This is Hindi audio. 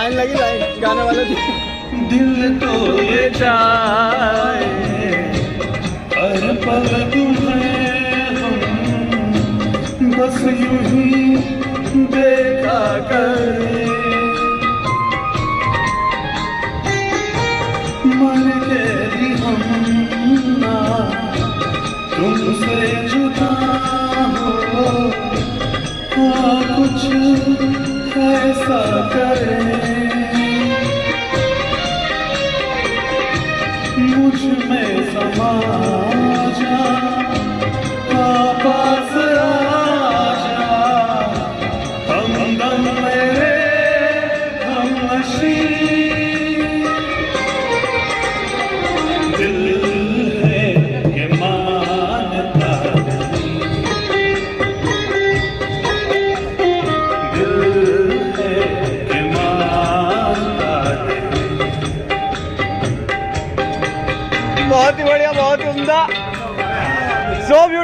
लाइन लगी, लाइन गाने वाले थी। दिल तो ये चाहे हर पल तुम्हें हम बस यूं ही देखा करें, मर के भी हम ना तुमसे जुदा हो, कुछ ऐसा करें मुझ में समा जा, पास आ जा, हमदम मेरे हमनशी। दिल है कि मानता नहीं, दिल है कि मानता नहीं। बहुत ही बढ़िया, बहुत ही उम्दा, सो ब्यूटीफुल।